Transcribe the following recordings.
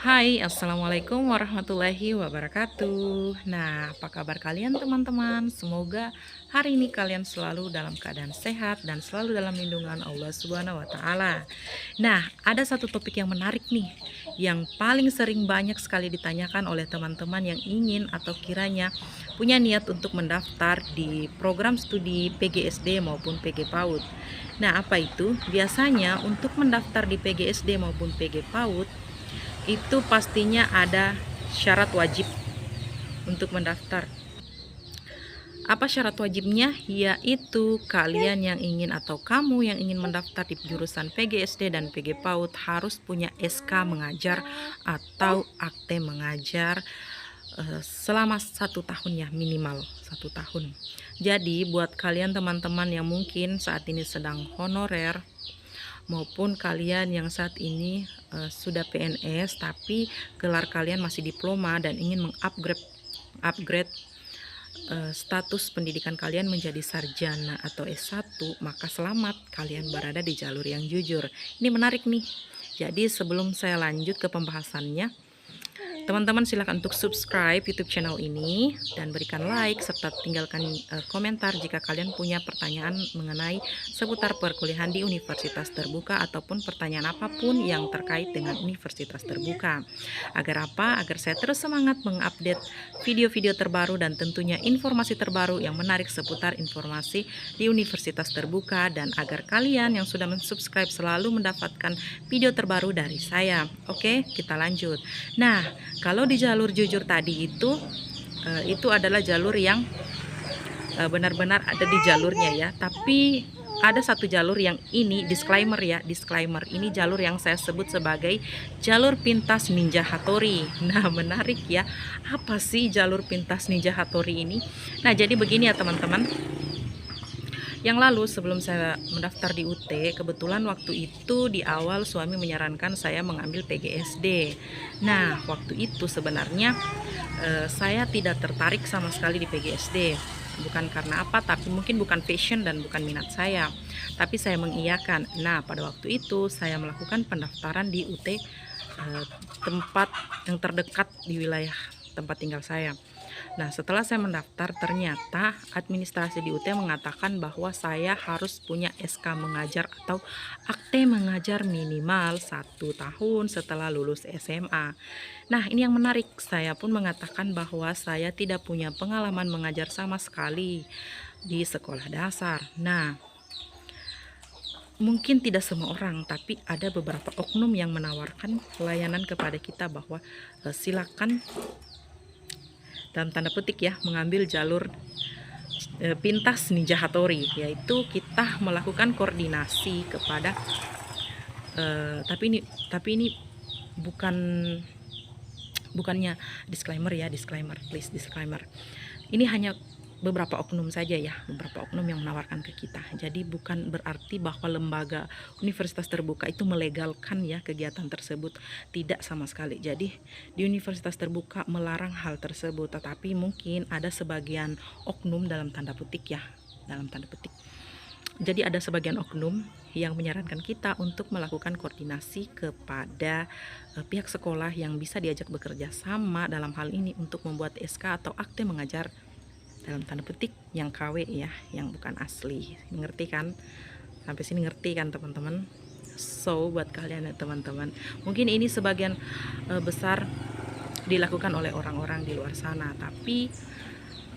Hai, assalamualaikum warahmatullahi wabarakatuh. Nah, apa kabar kalian, teman-teman? Semoga hari ini kalian selalu dalam keadaan sehat dan selalu dalam lindungan Allah Subhanahu wa Ta'ala. Nah, ada satu topik yang menarik nih, yang paling sering banyak sekali ditanyakan oleh teman-teman yang ingin atau kiranya punya niat untuk mendaftar di program studi PGSD maupun PG PAUD. Nah, apa itu? Biasanya untuk mendaftar di PGSD maupun PG PAUD itu pastinya ada syarat wajib untuk mendaftar. Apa syarat wajibnya? Yaitu kalian yang ingin atau kamu yang ingin mendaftar di jurusan PGSD dan PG PAUD harus punya SK mengajar atau akte mengajar selama 1 tahun ya, minimal 1 tahun. Jadi buat kalian teman-teman yang mungkin saat ini sedang honorer maupun kalian yang saat ini sudah PNS tapi gelar kalian masih diploma dan ingin mengupgrade status pendidikan kalian menjadi sarjana atau S1, maka selamat, kalian berada di jalur yang jujur. Ini menarik nih. Jadi sebelum saya lanjut ke pembahasannya, teman-teman silahkan untuk subscribe YouTube channel ini dan berikan like serta tinggalkan komentar jika kalian punya pertanyaan mengenai seputar perkuliahan di universitas terbuka ataupun pertanyaan apapun yang terkait dengan universitas terbuka. Agar apa? Agar saya terus semangat mengupdate video-video terbaru dan tentunya informasi terbaru yang menarik seputar informasi di universitas terbuka, dan agar kalian yang sudah mensubscribe selalu mendapatkan video terbaru dari saya. Oke, kita lanjut. Nah, kalau di jalur jujur tadi itu adalah jalur yang benar-benar ada di jalurnya ya. Tapi ada satu jalur yang ini disclaimer ya, disclaimer. Ini jalur yang saya sebut sebagai jalur pintas Ninja Hattori. Nah, menarik ya. Apa sih jalur pintas Ninja Hattori ini? Nah, jadi begini ya teman-teman. Yang lalu sebelum saya mendaftar di UT, kebetulan waktu itu di awal suami menyarankan saya mengambil PGSD. Nah, waktu itu sebenarnya saya tidak tertarik sama sekali di PGSD. Bukan karena apa, tapi mungkin bukan passion dan bukan minat saya. Tapi saya mengiyakan. Nah, pada waktu itu saya melakukan pendaftaran di UT tempat yang terdekat di wilayah tempat tinggal saya. Nah, setelah saya mendaftar, ternyata administrasi di UT mengatakan bahwa saya harus punya SK mengajar atau akte mengajar minimal 1 tahun setelah lulus SMA. Nah, ini yang menarik. Saya pun mengatakan bahwa saya tidak punya pengalaman mengajar sama sekali di sekolah dasar. Nah, mungkin tidak semua orang, tapi ada beberapa oknum yang menawarkan pelayanan kepada kita bahwa silakan dalam tanda petik ya mengambil jalur pintas Ninja Hattori, yaitu kita melakukan koordinasi kepada tapi ini bukannya disclaimer ya, disclaimer please, disclaimer. Ini hanya beberapa oknum saja ya, beberapa oknum yang menawarkan ke kita. Jadi bukan berarti bahwa lembaga universitas terbuka itu melegalkan ya kegiatan tersebut, tidak sama sekali. Jadi di universitas terbuka melarang hal tersebut, tetapi mungkin ada sebagian oknum dalam tanda petik ya, dalam tanda petik. Jadi ada sebagian oknum yang menyarankan kita untuk melakukan koordinasi kepada pihak sekolah yang bisa diajak bekerja sama dalam hal ini untuk membuat SK atau akte mengajar dalam tanda petik yang KW ya, yang bukan asli. Ngerti kan? Sampai sini ngerti kan teman-teman? So buat kalian ya teman-teman, mungkin ini sebagian besar dilakukan oleh orang-orang di luar sana, tapi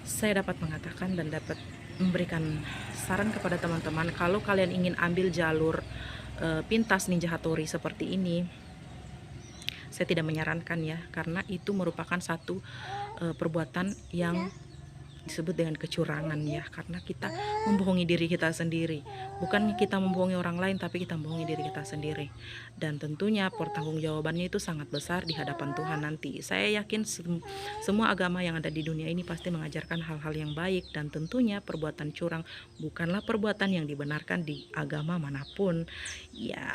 saya dapat mengatakan dan dapat memberikan saran kepada teman-teman, kalau kalian ingin ambil jalur pintas Ninja Hattori seperti ini, saya tidak menyarankan ya, karena itu merupakan satu perbuatan yang disebut dengan kecurangan ya, karena kita membohongi diri kita sendiri. Bukan kita membohongi orang lain, tapi kita membohongi diri kita sendiri, dan tentunya pertanggungjawabannya itu sangat besar di hadapan Tuhan nanti. Saya yakin semua agama yang ada di dunia ini pasti mengajarkan hal-hal yang baik, dan tentunya perbuatan curang bukanlah perbuatan yang dibenarkan di agama manapun ya.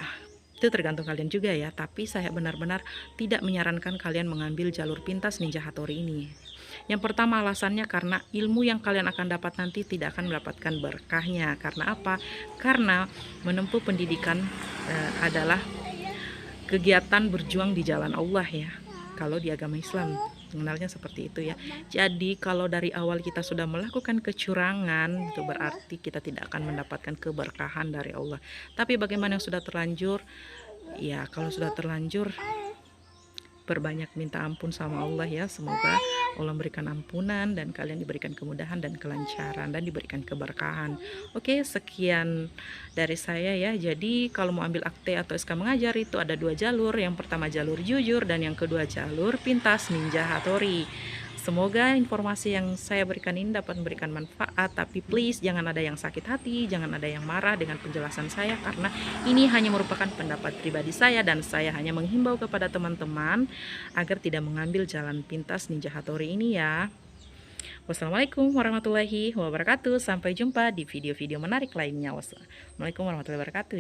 Itu tergantung kalian juga ya, tapi saya benar-benar tidak menyarankan kalian mengambil jalur pintas Ninja Hattori ini. Yang pertama alasannya karena ilmu yang kalian akan dapat nanti tidak akan mendapatkan berkahnya. Karena apa? Karena menempuh pendidikan adalah kegiatan berjuang di jalan Allah ya. Kalau di agama Islam mengenalnya seperti itu ya. Jadi kalau dari awal kita sudah melakukan kecurangan, itu berarti kita tidak akan mendapatkan keberkahan dari Allah. Tapi bagaimana yang sudah terlanjur? Ya, kalau sudah terlanjur, perbanyak minta ampun sama Allah ya. Semoga Allah memberikan ampunan dan kalian diberikan kemudahan dan kelancaran dan diberikan keberkahan. Oke, sekian dari saya ya. Jadi kalau mau ambil akte atau SK mengajar itu ada 2 jalur. Yang pertama jalur jujur dan yang kedua jalur pintas ninja Hattori. Semoga informasi yang saya berikan ini dapat memberikan manfaat, tapi please jangan ada yang sakit hati, jangan ada yang marah dengan penjelasan saya, karena ini hanya merupakan pendapat pribadi saya dan saya hanya menghimbau kepada teman-teman agar tidak mengambil jalan pintas ninja Hattori ini ya. Wassalamualaikum warahmatullahi wabarakatuh. Sampai jumpa di video-video menarik lainnya. Wassalamualaikum warahmatullahi wabarakatuh.